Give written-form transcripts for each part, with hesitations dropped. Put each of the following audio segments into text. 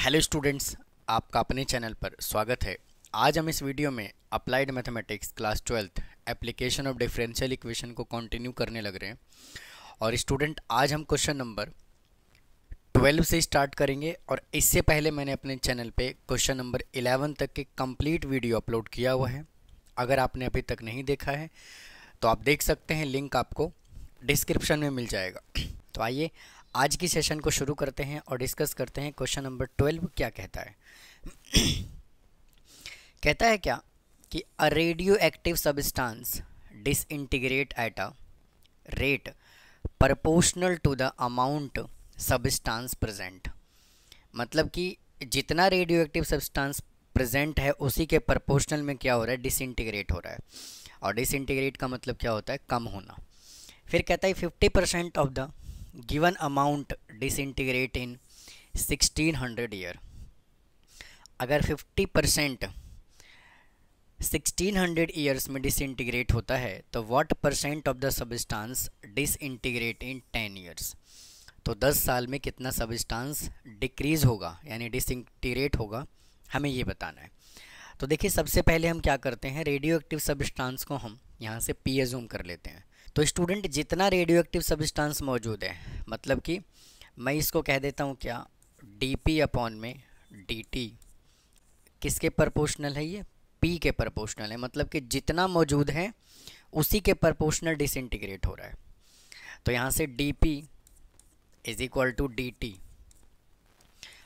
Hello students, आपका अपने channel पर स्वागत है। आज हम इस वीडियो में applied mathematics class 12th application of differential equation को कंटिन्यू करने लग रहे हैं। और स्टूडेंट, आज हम क्वेश्चन नंबर 12 से स्टार्ट करेंगे। और इससे पहले मैंने अपने चैनल पे क्वेश्चन नंबर 11 तक के कंप्लीट वीडियो अपलोड किया हुआ है। अगर आपने अभी तक नहीं देखा है तो आप देख सकते हैं, लिंक आपको डिस्क्रिप्शन में मिल जाएगा। तो आइए आज की सेशन को शुरू करते हैं और डिस्कस करते हैं क्वेश्चन नंबर 12 क्या कहता है। कहता है क्या कि a radio active substance disintegrate at a rate proportional to the amount substance present. मतलब कि जितना रेडियो एक्टिव सब्सटेंस प्रेजेंट है उसी के प्रोपोर्शनल में क्या हो रहा है, डिसइंटीग्रेट हो रहा है। और डिसइंटीग्रेट का मतलब क्या होता है, कम होना। फिर कहता है 50% of the given amount disintegrate in 1600 year. अगर 50% 1600 ईयर्स में डिसइंटीग्रेट होता है तो what percent of the substance disintegrate in 10 years. तो 10 साल में कितना सब्सटेंस डिक्रीज होगा यानी डिसइंटीग्रेट होगा, हमें ये बताना है। तो देखिए, सबसे पहले हम क्या करते हैं, रेडियो एक्टिव सब्सटेंस को हम यहाँ से पी एज्यूम कर लेते हैं। तो स्टूडेंट, जितना रेडियो एक्टिव सब्सटेंस मौजूद है, मतलब कि मैं इसको कह देता हूँ क्या, dp अपॉन में dt किसके प्रोपोर्शनल है, ये p के प्रोपोर्शनल है। मतलब कि जितना मौजूद है उसी के प्रोपोर्शनल डिसइंटीग्रेट हो रहा है। तो यहाँ से dp is equal to dt।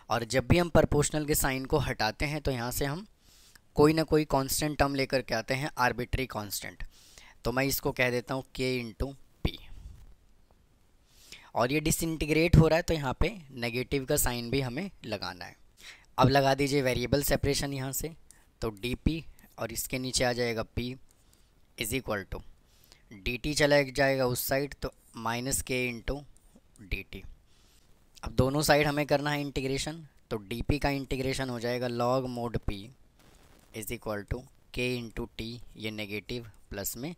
और जब भी हम प्रोपोर्शनल के साइन को हटाते हैं तो यहाँ से हम कोई ना कोई कांस्टेंट टर्म लेकर के आते हैं, आर्बिट्री कांस्टेंट। तो मैं इसको कह देता हूँ k इंटू पी। और ये डिसइंटीग्रेट हो रहा है तो यहाँ पे नेगेटिव का साइन भी हमें लगाना है। अब लगा दीजिए वेरिएबल सेपरेशन यहाँ से, तो डी और इसके नीचे आ जाएगा p is equal to dt चला जाएगा उस साइड, तो माइनस के इंटू dt। अब दोनों साइड हमें करना है इंटीग्रेशन, तो dp का इंटीग्रेशन हो जाएगा log mod p is equal to k into t, ये नेगेटिव प्लस में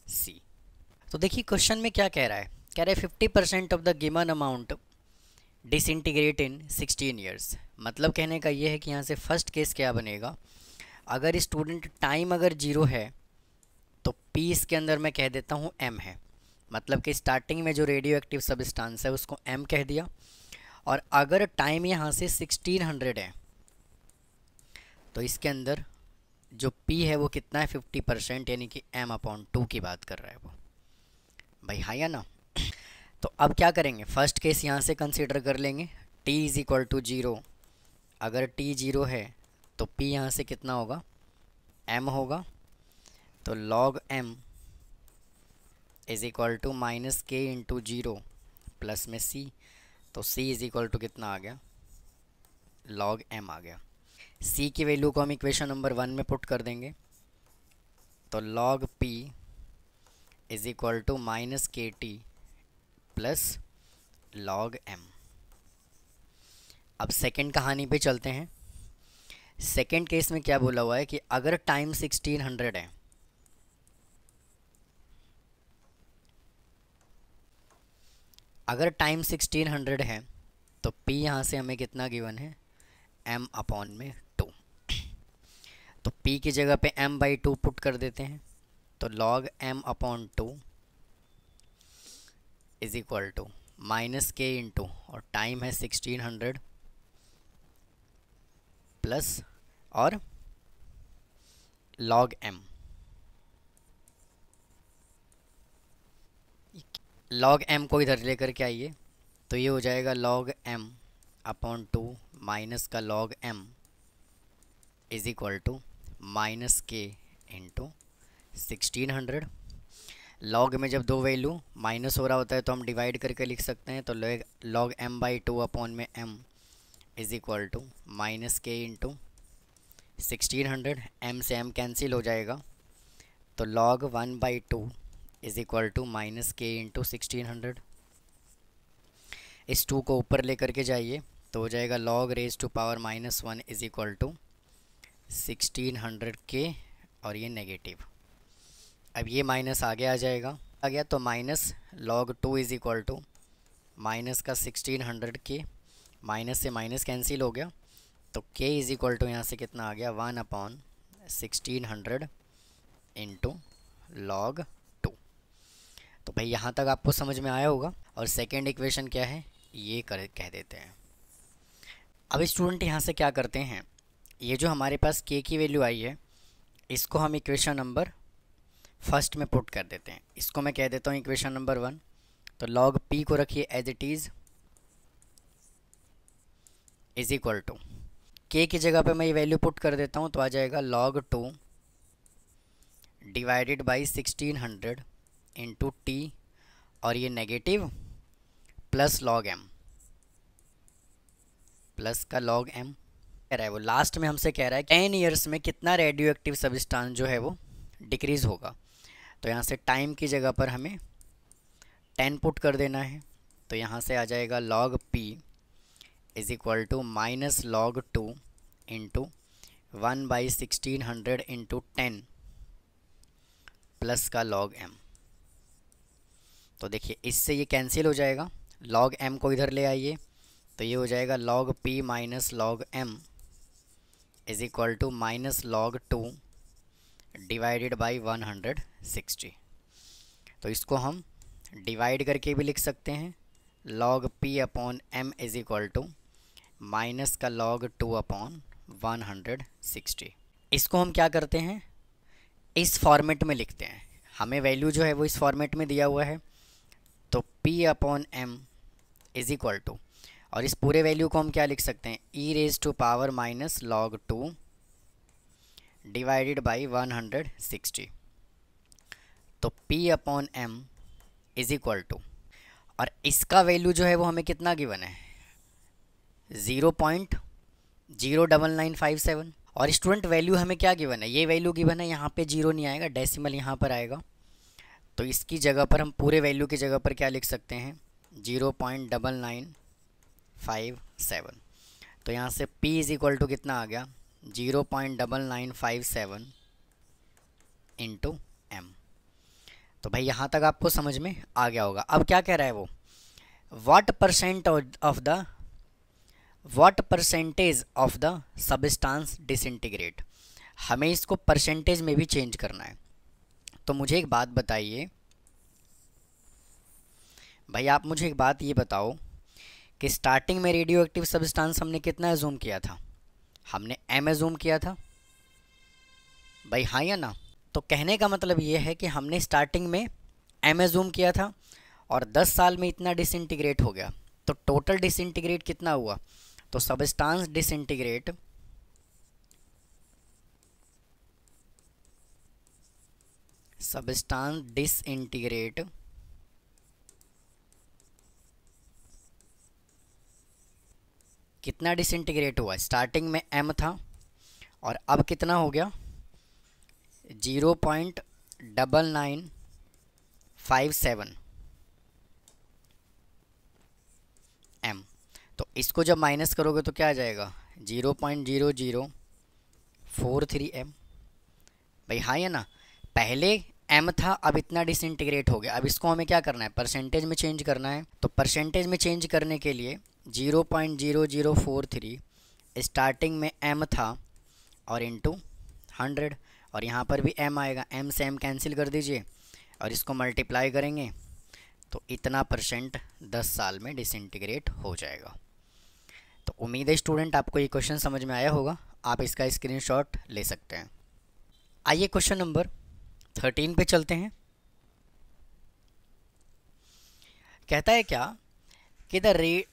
c। तो देखिए क्वेश्चन में क्या कह रहा है, कह रहा है 50% of the given amount disintegrate in 16 years. मतलब कहने का ये है कि यहाँ से फर्स्ट केस क्या बनेगा, अगर स्टूडेंट टाइम अगर 0 है तो p इसके अंदर मैं कह देता हूँ m है। मतलब कि स्टार्टिंग में जो रेडियो एक्टिव सब्सटेंस है उसको m कह दिया। और अगर टाइम यहाँ से 1600 है तो इसके अंदर जो p है वो कितना है, 50%, यानी कि m अपॉन 2 की बात कर रहा है वो। भाई हाँ या ना। तो अब क्या करेंगे, फर्स्ट केस यहाँ से कंसीडर कर लेंगे, t इज़ इक्वल टू 0। अगर t 0 है तो p यहाँ से कितना होगा, m होगा। तो log m is equal to minus k into 0 plus में c। तो c इज़ इक्वल टू कितना आ गया, log m आ गया। c की वैल्यू को हम इक्वेशन नंबर 1 में पुट कर देंगे, तो log p is equal to minus k t plus log m। अब सेकेंड कहानी पे चलते हैं। सेकेंड केस में क्या बोला हुआ है कि अगर टाइम 1600 है, अगर टाइम 1600 है तो p यहाँ से हमें कितना गिवन है, m अपॉन में 2। तो p की जगह पे m बाई 2 पुट कर देते हैं, तो log m upon 2 is equal to minus k into, और टाइम है 1600 प्लस और log m। log m को इधर लेकर के आइए, तो ये हो जाएगा log m अपॉन 2 माइनस का log m is equal to minus k into 1600। Log में जब दो वैल्यू माइनस हो रहा होता है तो हम डिवाइड करके लिख सकते हैं, तो log m बाई 2 अपॉन में m is equal to minus k into 1600। m से m कैंसिल हो जाएगा, तो log 1 by 2 is equal to minus k into 1600। इस 2 को ऊपर लेकर के जाइए तो हो जाएगा log raise to power minus 1 is equal to 1600 k, और ये नेगेटिव। अब ये माइनस आगे आ जाएगा, आ गया तो minus log 2 is equal to minus का 1600 के, माइनस से माइनस कैंसिल हो गया, तो k इज इक्वल टू यहाँ से कितना आ गया 1/1600 इंटू log 2। तो भाई यहाँ तक आपको समझ में आया होगा। और सेकेंड इक्वेशन क्या है ये कह देते हैं। अब स्टूडेंट यहाँ से क्या करते हैं, ये जो हमारे पास k की वैल्यू आई है इसको हम इक्वेशन नंबर फर्स्ट में पुट कर देते हैं। इसको मैं कह देता हूँ इक्वेशन नंबर 1। तो log p को रखिए as it is is equal to k की जगह पे मैं ये वैल्यू पुट कर देता हूँ, तो आ जाएगा log 2 divided by 1600 into T, और ये negative plus log m, plus का log m कह रहा है वो लास्ट में हमसे कह रहा है 10 ईयर्स में कितना रेडियो एक्टिव सब्सटेंस जो है वो डिक्रीज होगा। तो यहाँ से टाइम की जगह पर हमें 10 पुट कर देना है। तो यहाँ से आ जाएगा log p is equal to minus log 2 into 1/1600 into 10 plus का log m। तो देखिए इससे ये कैंसिल हो जाएगा, log m को इधर ले आइए, तो ये हो जाएगा log p minus log m is equal to minus log 2 divided by 160। तो इसको हम डिवाइड करके भी लिख सकते हैं, log p upon m is equal to minus का log 2 अपॉन 160। इसको हम क्या करते हैं इस फॉर्मेट में लिखते हैं। हमें वैल्यू जो है वो इस फॉर्मेट में दिया हुआ है, तो p upon m is equal to, और इस पूरे वैल्यू को हम क्या लिख सकते हैं e raise to power minus log 2 divided by 160। तो p upon m is equal to, और इसका वैल्यू जो है वो हमें कितना गिवन है 0.09957। और स्टूडेंट वैल्यू हमें क्या गिवन है, ये वैल्यू गिवन है, यहाँ पे जीरो नहीं आएगा, डेसिमल यहाँ पर आएगा। तो इसकी जगह पर हम पूरे वैल्यू की जगह पर क्या लिख सकते हैं 0.9957। तो यहाँ से p इज इक्वल टू कितना आ गया 0.9957 इंटू m। तो भाई यहाँ तक आपको समझ में आ गया होगा। अब क्या कह रहा है वो, what percentage of the substance disintegrate. हमें इसको परसेंटेज में भी चेंज करना है। तो मुझे एक बात बताइए भाई, आप मुझे एक बात ये बताओ कि स्टार्टिंग में रेडियो एक्टिव सब्सटेंस हमने कितना एज्यूम किया था, हमने m एज्यूम किया था भाई, हाँ या ना। तो कहने का मतलब ये है कि हमने स्टार्टिंग में m एज्यूम किया था और 10 साल में इतना डिसइंटीग्रेट हो गया। तो टोटल डिसइंटीग्रेट कितना हुआ, तो सब्सटेंस डिसइंटीग्रेट कितना डिसइंटीग्रेट हुआ, स्टार्टिंग में m था और अब कितना हो गया 0.9957 m। तो इसको जब माइनस करोगे तो क्या आ जाएगा 0.0043 m। भाई हाँ या ना, पहले m था अब इतना डिसइंटीग्रेट हो गया। अब इसको हमें क्या करना है परसेंटेज में चेंज करना है। तो परसेंटेज में चेंज करने के लिए 0.0043 स्टार्टिंग में m था और इंटू 100, और यहाँ पर भी m आएगा, m से m कैंसिल कर दीजिए और इसको मल्टीप्लाई करेंगे तो इतना परसेंट 10 साल में डिसइंटीग्रेट हो जाएगा। तो उम्मीद है स्टूडेंट आपको ये क्वेश्चन समझ में आया होगा, आप इसका स्क्रीनशॉट ले सकते हैं। आइए क्वेश्चन नंबर 13 पे चलते हैं। कहता है क्या कि the rate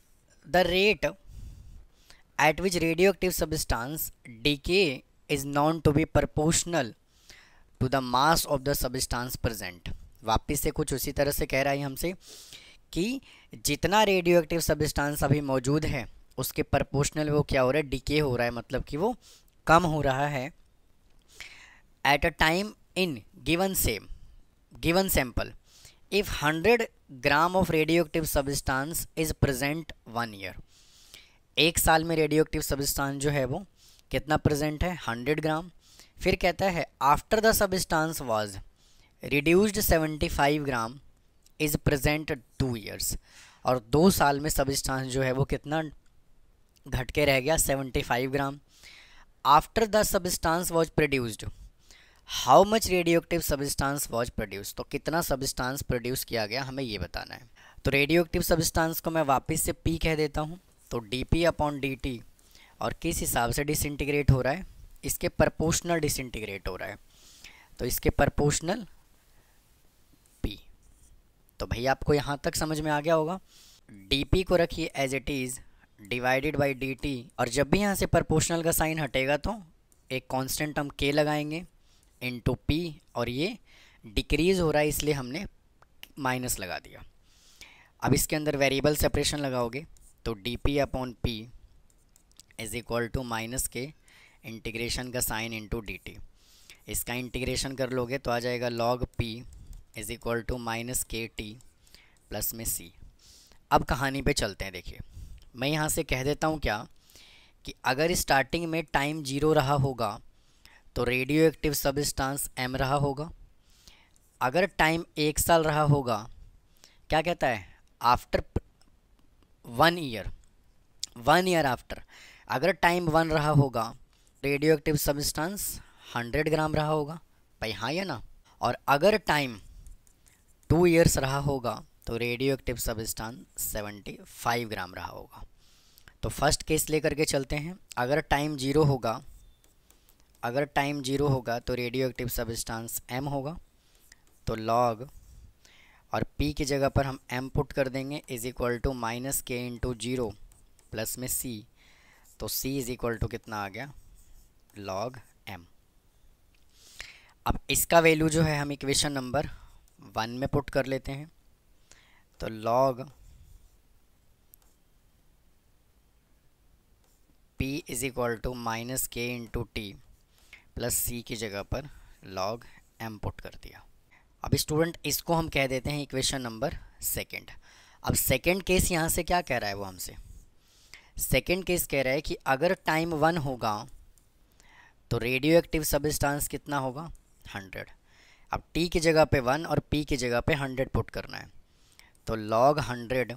at which radioactive substance decay is known to be proportional to the mass of the substance present। वापिस से कुछ उसी तरह से कह रहा है हमसे कि जितना रेडियो एक्टिव सब्सटेंस अभी मौजूद है उसके प्रोपोर्शनल वो क्या हो रहा है डिके हो रहा है, मतलब कि वो कम हो रहा है at a time in given sample if 100 gram of radio active substance is present 1 year. एक साल में रेडियो एक्टिव सब्सटेंस जो है वो कितना प्रेजेंट है 100 ग्राम। फिर कहता है after the substance was reduced 75 gram is present 2 years, और 2 साल में सब्सटेंस जो है वो कितना घट के रह गया 75 gram. After the substance was produced, how much radio active substance was produce, तो कितना सब्सटेंस प्रोड्यूस किया गया हमें ये बताना है। तो रेडियो एक्टिव सब्सटेंस को मैं वापस से पी कह देता हूँ, तो डी अपॉन डी टी, और किस हिसाब से डिसइंटीग्रेट हो रहा है, इसके प्रपोर्शनल डिसइंटीग्रेट हो रहा है, तो इसके प्रपोर्शनल पी। तो भैया आपको यहाँ तक समझ में आ गया होगा। डी को रखिए as it is divided by d t, और जब भी यहाँ से प्रपोर्शनल का साइन हटेगा तो एक कांस्टेंट हम के लगाएंगे इनटू पी, और ये डिक्रीज़ हो रहा है इसलिए हमने माइनस लगा दिया। अब इसके अंदर वेरिएबल सेपरेशन लगाओगे तो d p upon p is equal to minus k integration का साइन इनटू डी टी। इसका इंटीग्रेशन कर लोगे तो आ जाएगा log p is equal to minus k t plus में सी। अब कहानी पे चलते हैं। देखिए मैं यहाँ से कह देता हूँ क्या कि अगर स्टार्टिंग में टाइम 0 रहा होगा तो रेडियो एक्टिव सब्सटेंस एम रहा होगा। अगर टाइम 1 साल रहा होगा, क्या कहता है, आफ्टर 1 ईयर, 1 ईयर आफ्टर, अगर टाइम 1 रहा होगा रेडियो एक्टिव सब्सटेंस 100 ग्राम रहा होगा भाई, हाँ या ना। और अगर टाइम 2 ईयर्स रहा होगा तो रेडियो एक्टिव सब्सटेंस 75 ग्राम रहा होगा। तो फर्स्ट केस लेकर के चलते हैं। अगर टाइम 0 होगा, अगर टाइम 0 होगा तो रेडियो एक्टिव सब्सटेंस m होगा, तो लॉग और p की जगह पर हम m पुट कर देंगे is equal to minus k into 0 plus में c, तो c इज़ इक्वल टू कितना आ गया, लॉग m। अब इसका वैल्यू जो है हम इक्वेशन नंबर 1 में पुट कर लेते हैं, तो log p is equal to minus k into t plus c की जगह पर लॉग m पुट कर दिया। अब स्टूडेंट इसको हम कह देते हैं इक्वेशन नंबर सेकंड। अब सेकंड केस यहाँ से क्या कह रहा है वो हमसे, सेकंड केस कह रहा है कि अगर टाइम 1 होगा तो रेडियो एक्टिव सब्सटेंस कितना होगा, 100। अब t की जगह पे 1 और p की जगह पे 100 पुट करना है, तो log 100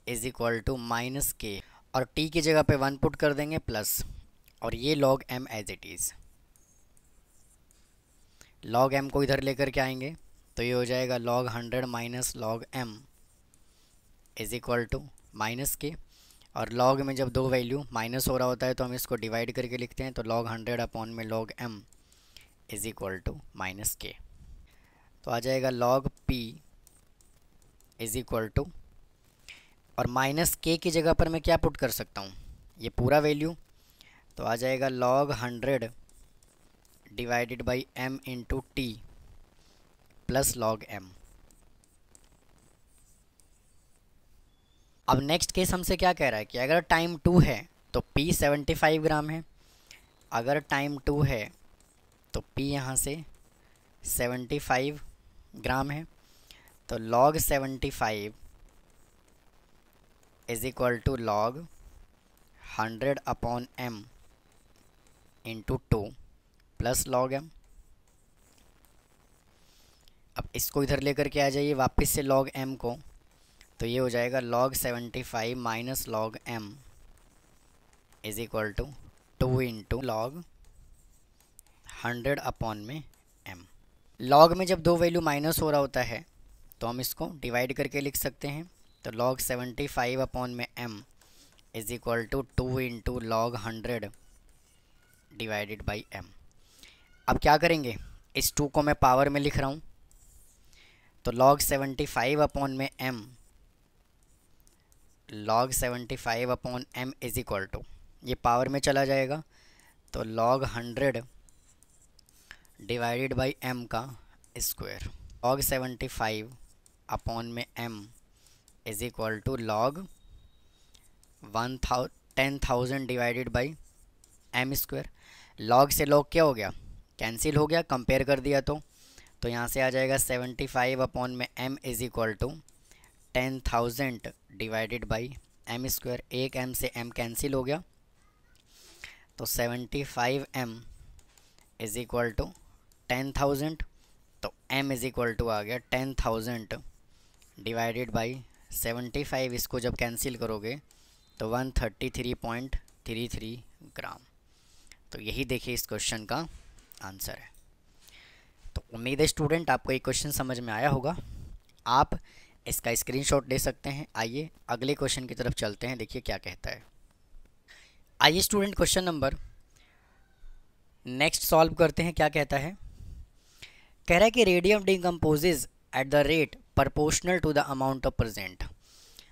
is equal to minus k, और t की जगह पे 1 पुट कर देंगे प्लस, और ये log m as it is. Log m को इधर लेकर के आएंगे तो ये हो जाएगा log 100 minus log m is equal to minus k, और लॉग में जब दो वैल्यू माइनस हो रहा होता है तो हम इसको डिवाइड करके लिखते हैं, तो लॉग 100 अपॉन में log m is equal to minus k. तो आ जाएगा log p is equal to, और माइनस के की जगह पर मैं क्या पुट कर सकता हूँ, ये पूरा वैल्यू, तो आ जाएगा log 100 divided by m into t plus log m। अब नेक्स्ट केस हमसे क्या कह रहा है कि अगर टाइम 2 है तो p 75 ग्राम है, अगर टाइम 2 है तो p यहाँ से 75 ग्राम है, तो log 75 is equal to log 100 upon m into 2 plus log m। अब इसको इधर लेकर के आ जाइए वापस से लॉग m को, तो ये हो जाएगा log 75 minus log m is equal to 2 into log 100 upon में m। लॉग में जब दो वैल्यू माइनस हो रहा होता है तो हम इसको डिवाइड करके लिख सकते हैं, तो लॉग 75 अपॉन में m is equal to 2 into log 100 divided by m। अब क्या करेंगे, इस 2 को मैं पावर में लिख रहा हूँ, तो log 75 अपॉन में m, log 75 upon m is equal to, ये पावर में चला जाएगा, तो log 100 डिवाइडेड बाई m का स्क्वायर, log 75 अपॉन में m is equal to log 10,000 divided by m square. log से log क्या हो गया, कैंसिल हो गया, कंपेयर कर दिया तो यहाँ से आ जाएगा 75 अपॉन में m is equal to 10,000 divided by m square. एक m से m कैंसिल हो गया, तो 75m इज इक्वल टू 10,000, तो m इज इक्वल टू आ गया 10,000 डिवाइडेड बाई 75 इसको जब कैंसिल करोगे तो 133.33 ग्राम। तो यही देखिए इस क्वेश्चन का आंसर है। तो उम्मीद है स्टूडेंट आपको ये क्वेश्चन समझ में आया होगा। आप इसका स्क्रीनशॉट ले सकते हैं। आइए अगले क्वेश्चन की तरफ चलते हैं, देखिए क्या कहता है। आइए student question number next solve करते हैं। क्या कहता है, कह रहा है कि radium decomposes at the rate proportional to the amount of present.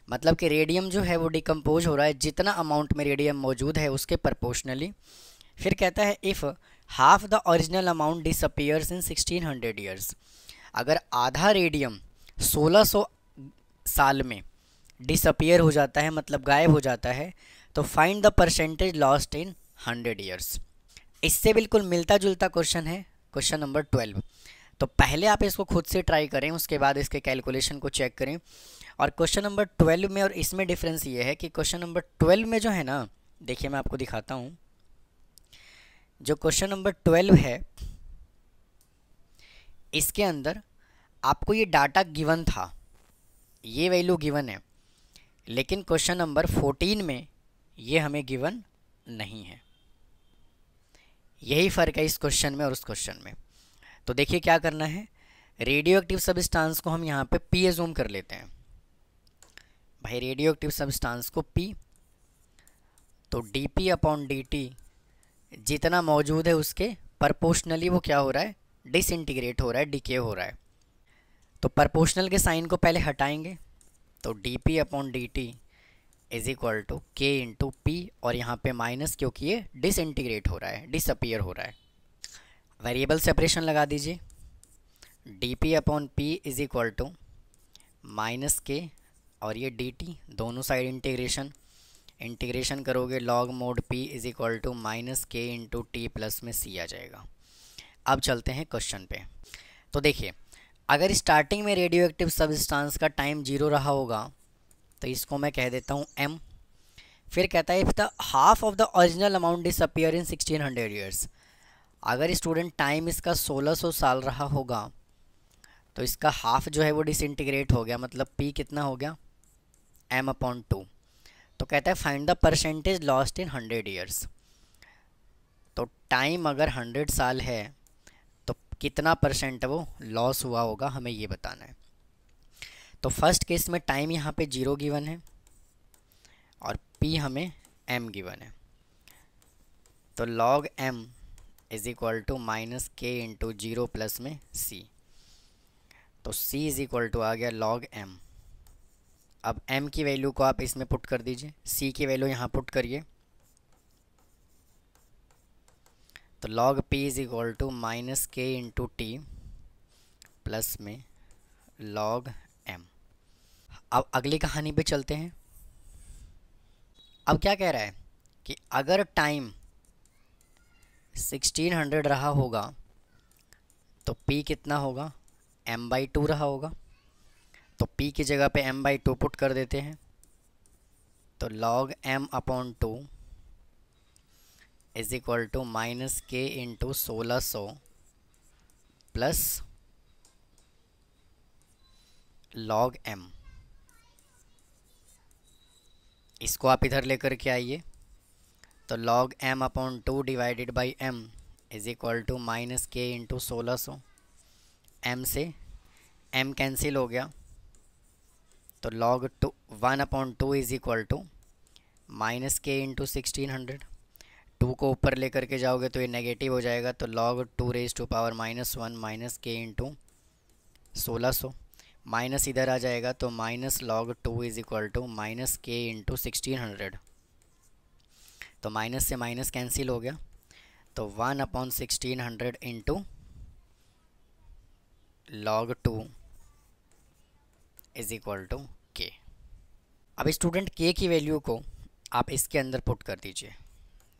मतलब कि रेडियम जो है वो डिकम्पोज हो रहा है जितना अमाउंट में रेडियम मौजूद है उसके प्रपोर्शनली। फिर कहता है if half the original amount disappears in 1600 years. अगर आधा रेडियम 1600 साल में डिसअपियर हो जाता है, मतलब गायब हो जाता है, तो find the percentage lost in 100 years. इससे बिल्कुल मिलता जुलता क्वेश्चन है क्वेश्चन नंबर 12। तो पहले आप इसको खुद से ट्राई करें, उसके बाद इसके कैलकुलेशन को चेक करें। और क्वेश्चन नंबर 12 में और इसमें डिफरेंस ये है कि क्वेश्चन नंबर 12 में जो है ना, देखिए मैं आपको दिखाता हूँ। जो क्वेश्चन नंबर 12 है इसके अंदर आपको ये डाटा गिवन था, ये वैल्यू गिवन है, लेकिन क्वेश्चन नंबर 14 में ये हमें गिवन नहीं है। यही फ़र्क है इस क्वेश्चन में और उस क्वेश्चन में। तो देखिए क्या करना है, रेडियो एक्टिव सब्सटेंस को हम यहाँ पे P एज्यूम कर लेते हैं। भाई रेडियो एक्टिव सब्सटेंस को P, तो dP अपॉन dt जितना मौजूद है उसके प्रपोर्शनली वो क्या हो रहा है, डिसइंटीग्रेट हो रहा है, डीके हो रहा है। तो प्रपोर्शनल के साइन को पहले हटाएंगे, तो dP upon dt is equal to K into P, और यहाँ पे माइनस क्योंकि ये डिसइंटीग्रेट हो रहा है, डिसअपियर हो रहा है। वेरिएबल सेपरेशन लगा दीजिए, dP upon P is equal to minus K और ये dt, दोनों साइड इंटीग्रेशन करोगे log mod P is equal to minus K into t plus में C आ जाएगा। अब चलते हैं क्वेश्चन पे। तो देखिए अगर स्टार्टिंग में रेडियो एक्टिव सब्सटेंस का टाइम 0 रहा होगा तो इसको मैं कह देता हूँ m। फिर कहता है if the half of the original amount disappear in 1600 years. अगर स्टूडेंट टाइम इसका 1600 साल रहा होगा तो इसका हाफ जो है वो डिसइंटीग्रेट हो गया, मतलब P कितना हो गया, m अपॉन 2। तो कहता है find the percentage lost in 100 years. तो टाइम अगर 100 साल है तो कितना परसेंट वो लॉस हुआ होगा, हमें ये बताना है। तो फर्स्ट केस में टाइम यहाँ पे 0 गिवन है और P हमें m गिवन है। तो log m is equal to minus K into 0 plus में C। तो C इज इक्वल टू आ गया log m। अब m की वैल्यू को आप इसमें पुट कर दीजिए, C की वैल्यू यहाँ पुट करिए। तो log P is equal to minus K into t plus में log m। अब अगली कहानी पे चलते हैं। अब क्या कह रहा है कि अगर टाइम 1600 रहा होगा तो P कितना होगा, m/2 रहा होगा। तो P की जगह पे m/2 पुट कर देते हैं। तो log m upon 2 is equal to minus K into 1600 plus log m। इसको आप इधर लेकर के आइए। तो log m upon 2 divided by m is equal to minus K into 1600। m से m कैंसिल हो गया, तो log 1 upon 2 is equal to minus K into 1600। 2 को ऊपर लेकर के जाओगे तो ये नेगेटिव हो जाएगा, तो log 2 raise to power minus 1 minus K into 1600। Minus इधर आ जाएगा तो minus log 2 is equal to minus K into 1600। तो माइनस से माइनस कैंसिल हो गया, तो 1 upon 1600 into log 2 is equal to K। अब स्टूडेंट K की वैल्यू को आप इसके अंदर पुट कर दीजिए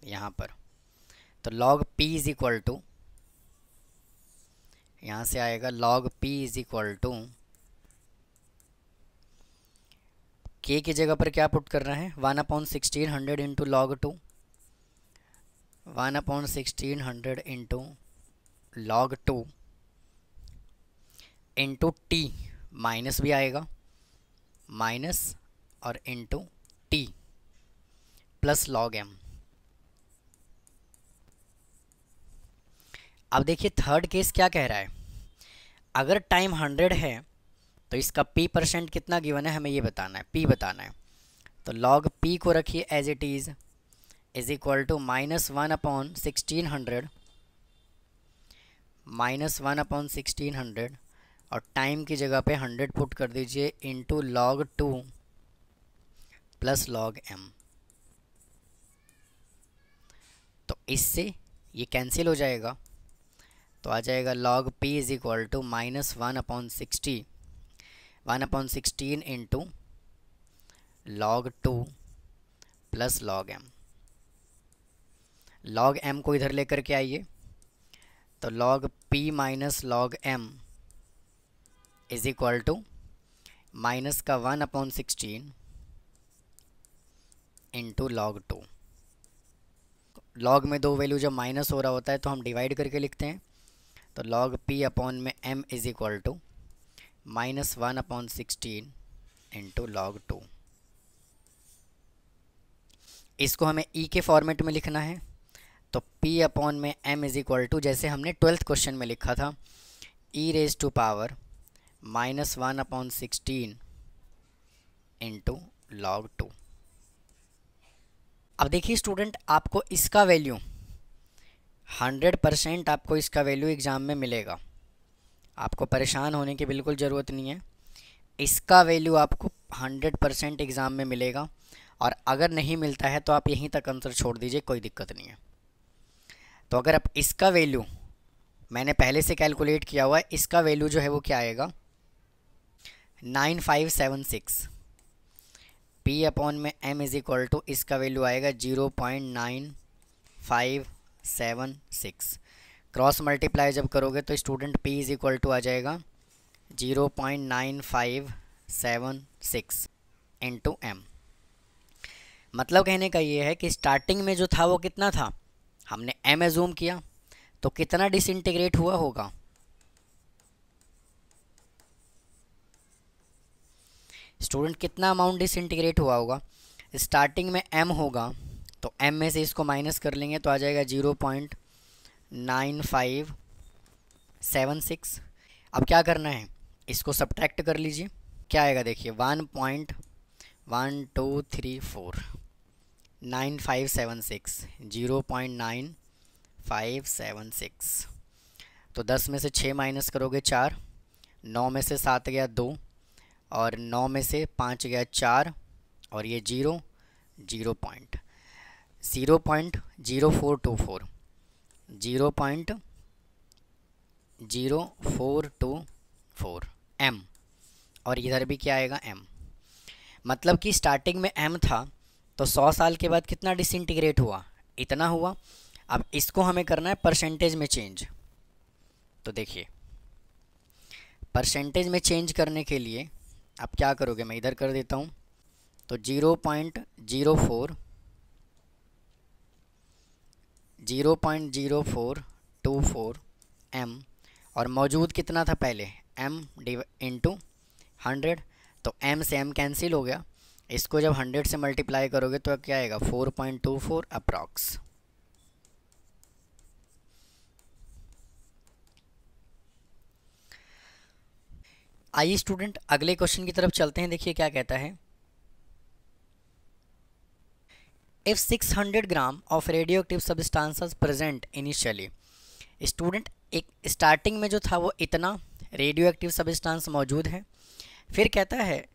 यहाँ पर। तो log P is equal to, यहाँ से आएगा log P is equal to K की जगह पर क्या पुट करना है, 1 upon 1600 into log 2, 1 upon 1600 into log 2 into t, minus भी आएगा माइनस और into t plus log m. अब देखिए थर्ड केस क्या कह रहा है, अगर टाइम 100 है तो इसका p परसेंट कितना गिवन है हमें ये बताना है, p बताना है। तो log p को रखिए as it is equal to -1/1600 -1/1600 और टाइम की जगह पे 100 पुट कर दीजिए into log 2 plus log m। तो इससे ये कैंसिल हो जाएगा, तो आ जाएगा log p is equal to -1/16 into log 2 plus log m। log m को इधर लेकर के आइए, तो log p minus log m is equal to minus का 1/16 इंटू log 2। log में दो वैल्यू जब माइनस हो रहा होता है तो हम डिवाइड करके लिखते हैं, तो log p अपॉन में m is equal to -1/16 into log 2। इसको हमें e के फॉर्मेट में लिखना है, तो p अपॉन में m इज इक्वल टू जैसे हमने 12th क्वेश्चन में लिखा था e raise to power -1/16 into log 2। अब देखिए स्टूडेंट, आपको इसका वैल्यू 100% आपको इसका वैल्यू एग्ज़ाम में मिलेगा, आपको परेशान होने की बिल्कुल ज़रूरत नहीं है। इसका वैल्यू आपको 100% एग्ज़ाम में मिलेगा, और अगर नहीं मिलता है तो आप यहीं तक आंसर छोड़ दीजिए, कोई दिक्कत नहीं है। तो अगर आप इसका वैल्यू मैंने पहले से कैलकुलेट किया हुआ है, इसका वैल्यू जो है वो क्या आएगा 9576। p अपॉन में m इज इक्वल टू इसका वैल्यू आएगा 0.9576। क्रॉस मल्टीप्लाई जब करोगे तो student p is equal to आ जाएगा 0.9576 इंटू m। मतलब कहने का ये है कि स्टार्टिंग में जो था वो कितना था, हमने m एज्यूम किया, तो कितना डिसइंटीग्रेट हुआ होगा, स्टूडेंट कितना अमाउंट डिसइंटीग्रेट हुआ होगा। स्टार्टिंग में m होगा तो m में से इसको माइनस कर लेंगे तो आ जाएगा 0.9576। अब क्या करना है, इसको सब्ट्रैक्ट कर लीजिए, क्या आएगा देखिए 1.1234 9576 0.9576। तो 10 में से 6 माइनस करोगे 4, 9 में से 7 गया 2 और 9 में से 5 गया 4 और ये 0.0424 0.0424 m, और इधर भी क्या आएगा m। मतलब कि स्टार्टिंग में m था तो 100 साल के बाद कितना डिसइंटीग्रेट हुआ, इतना हुआ। अब इसको हमें करना है परसेंटेज में चेंज, तो देखिए परसेंटेज में चेंज करने के लिए आप क्या करोगे, मैं इधर कर देता हूँ, तो 0.0424 m, और मौजूद कितना था पहले m इंटू 100, तो m से m कैंसिल हो गया। इसको जब 100 से मल्टीप्लाई करोगे तो क्या आएगा 4.24 अप्रॉक्स। आइए स्टूडेंट अगले क्वेश्चन की तरफ चलते हैं। देखिए क्या कहता है, if 600 gram of radio active substances present initially. Student एक स्टार्टिंग में जो था वो इतना रेडियो एक्टिव सब्सटेंस मौजूद है, फिर कहता है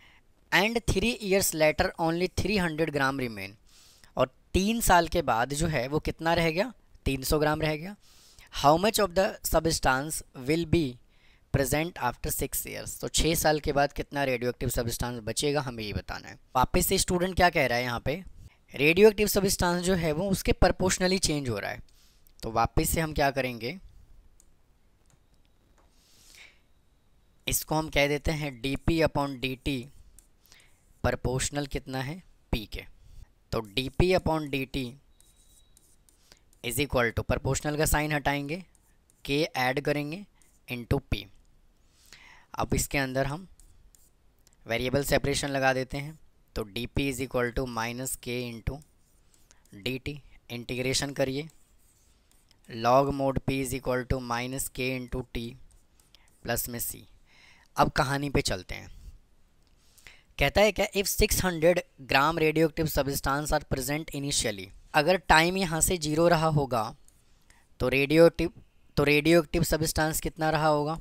and 3 years later only 300 gram remain, और 3 साल के बाद जो है वो कितना रह गया 300 ग्राम रह गया। How much of the substance will be present after 6 years. तो 6 साल के बाद कितना रेडियो एक्टिव सब्सटेंस बचेगा, हमें ये बताना है। वापस से स्टूडेंट क्या कह रहा है, यहाँ पे रेडियो एक्टिव सब्सटेंस जो है वो उसके प्रोपोर्शनली चेंज हो रहा है। तो वापस से हम क्या करेंगे, इसको हम कह देते हैं dp अपॉन dt प्रोपोर्शनल कितना है p के। तो dp upon dt is equal to proportional का साइन हटाएंगे, k ऐड करेंगे इंटू p। अब इसके अंदर हम वेरिएबल सेपरेशन लगा देते हैं, तो d p is equal to minus k into d t, integration करिए, log mod p is equal to minus k into t plus में सी। अब कहानी पे चलते हैं। कहता है क्या, if 600 gram radio active substance are present initially, अगर टाइम यहाँ से 0 रहा होगा तो रेडियो एक्टिव सब्सटेंस कितना रहा होगा,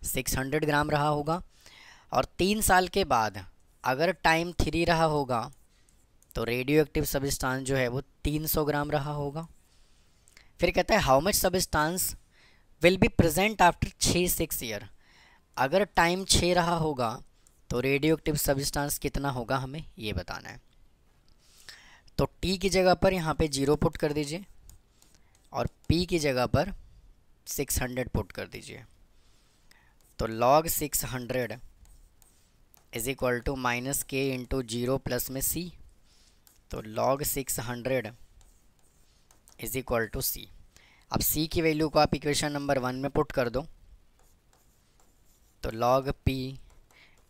600 ग्राम रहा होगा। और 3 साल के बाद अगर टाइम 3 रहा होगा तो रेडियो एक्टिव सब्सटेंस जो है वो 300 ग्राम रहा होगा। फिर कहता है how much substance will be present after 6 year, अगर टाइम 6 रहा होगा तो रेडियो एक्टिव सब्सटेंस कितना होगा, हमें ये बताना है। तो टी की जगह पर यहाँ पे 0 पुट कर दीजिए और पी की जगह पर 600 पुट कर दीजिए। तो log 600 is equal to minus k into 0 plus में सी, तो log 600 इज इक्वल टू सी। अब सी की वैल्यू को आप इक्वेशन नंबर 1 में पुट कर दो, तो log p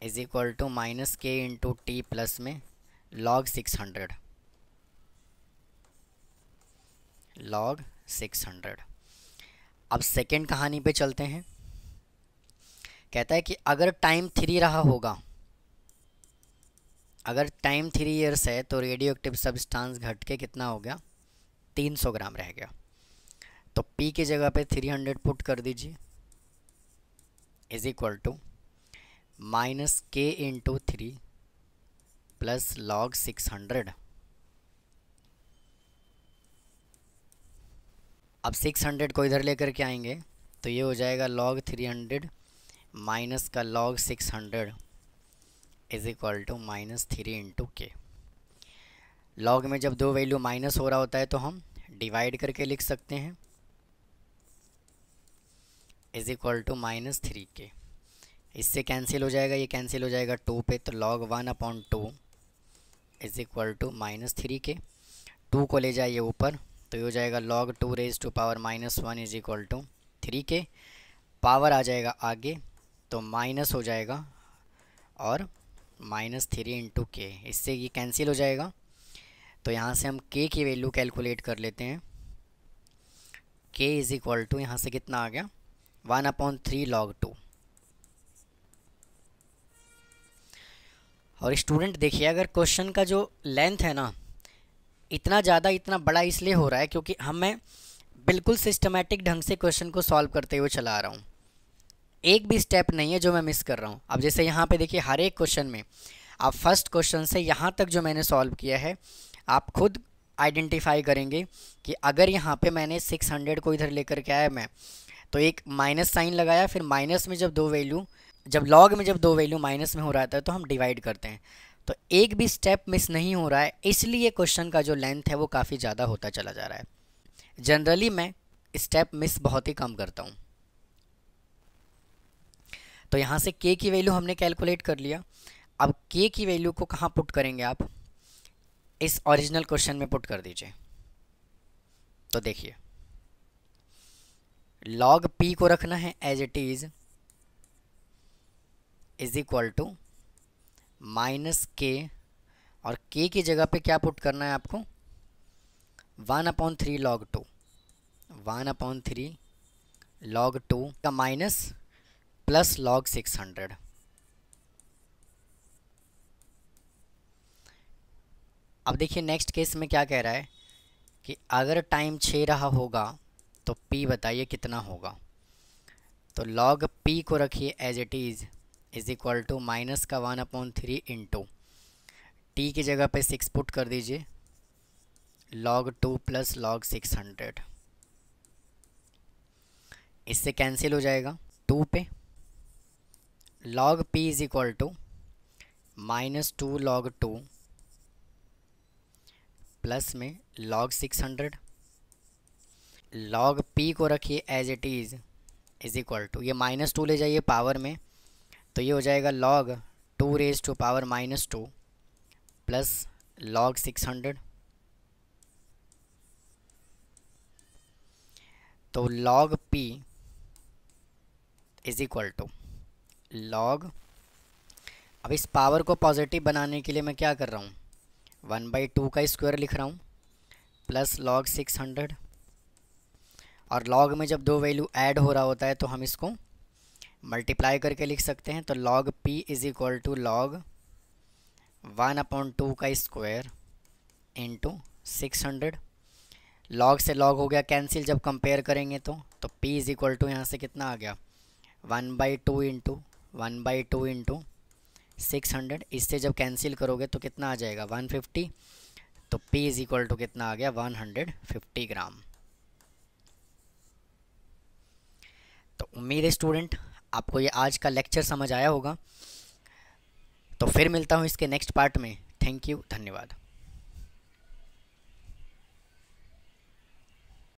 is equal to minus k into t plus में log 600। अब सेकेंड कहानी पे चलते हैं। कहता है कि अगर टाइम 3 रहा होगा, अगर टाइम 3 ईयर्स है तो रेडियो एक्टिव सब्सटेंस घट के कितना हो गया, 300 ग्राम रह गया। तो P की जगह पे 300 पुट कर दीजिए is equal to minus k into 3 plus log 600। अब 600 को इधर लेकर के आएंगे तो ये हो जाएगा log 300 माइनस का log 600 is equal to minus 3 into k. Log में जब दो वैल्यू माइनस हो रहा होता है तो हम डिवाइड करके लिख सकते हैं, इज इक्वल टू माइनस 3 के। इससे कैंसिल हो जाएगा, ये कैंसिल हो जाएगा 2 पे, तो log 1/2 is equal to minus 3 k. 2 को ले जाइए ऊपर तो ये हो जाएगा log 2 raise to power -1 is equal to 3 k. Power आ जाएगा आगे तो माइनस हो जाएगा और माइनस 3 इंटू के, इससे ये कैंसिल हो जाएगा। तो यहाँ से हम k की वैल्यू कैलकुलेट कर लेते हैं। k इज इक्वल टू यहाँ से कितना आ गया, 1/3 log 2। और स्टूडेंट देखिए, अगर क्वेश्चन का जो लेंथ है ना इतना ज़्यादा इतना बड़ा इसलिए हो रहा है क्योंकि मैं बिल्कुल सिस्टमेटिक ढंग से क्वेश्चन को सॉल्व करते हुए चला आ रहा हूँ, एक भी स्टेप नहीं है जो मैं मिस कर रहा हूँ। अब जैसे यहाँ पे देखिए, हर एक क्वेश्चन में आप फर्स्ट क्वेश्चन से यहाँ तक जो मैंने सॉल्व किया है आप खुद आइडेंटिफाई करेंगे कि अगर यहाँ पे मैंने 600 को इधर लेकर के आया मैं, तो एक माइनस साइन लगाया, फिर माइनस में जब लॉग में जब दो वैल्यू माइनस में हो रहा था तो हम डिवाइड करते हैं। तो एक भी स्टेप मिस नहीं हो रहा है, इसलिए क्वेश्चन का जो लेंथ है वो काफ़ी ज़्यादा होता चला जा रहा है। जनरली मैं स्टेप मिस बहुत ही कम करता हूँ। तो यहाँ से k की वैल्यू हमने कैलकुलेट कर लिया। अब k की वैल्यू को कहाँ पुट करेंगे, आप इस ओरिजिनल क्वेश्चन में पुट कर दीजिए। तो देखिए, log p को रखना है as it is equal to minus k, और k की जगह पे क्या पुट करना है आपको, 1/3 log 2, 1/3 log 2 का माइनस प्लस log 600। अब देखिए नेक्स्ट केस में क्या कह रहा है कि अगर टाइम 6 रहा होगा तो p बताइए कितना होगा। तो log p को रखिए as it is equal to minus का 1/3 इंटू टी की जगह पे 6 पुट कर दीजिए, log 2 प्लस log 600। इससे कैंसिल हो जाएगा 2 पे। log p is equal to -2 log 2 plus में log 600। log p को रखिए as it is equal to, ये -2 ले जाइए पावर में, तो ये हो जाएगा log 2 raise to power -2 plus log 600। तो log p is equal to log अब इस पावर को पॉजिटिव बनाने के लिए मैं क्या कर रहा हूँ, 1/2 का स्क्वायर लिख रहा हूँ प्लस log 600, और log में जब दो वैल्यू ऐड हो रहा होता है तो हम इसको मल्टीप्लाई करके लिख सकते हैं। तो log p is equal to log 1/2 का स्क्वायर इंटू 600। log से log हो गया कैंसिल जब कंपेयर करेंगे तो p इज इक्वल टू यहाँ से कितना आ गया, 1/2 इंटू 600। इससे जब कैंसिल करोगे तो कितना आ जाएगा, 150। तो p इज इक्वल टू कितना आ गया, 150 ग्राम। तो उम्मीद है स्टूडेंट आपको ये आज का लेक्चर समझ आया होगा। तो फिर मिलता हूँ इसके नेक्स्ट पार्ट में। थैंक यू, धन्यवाद।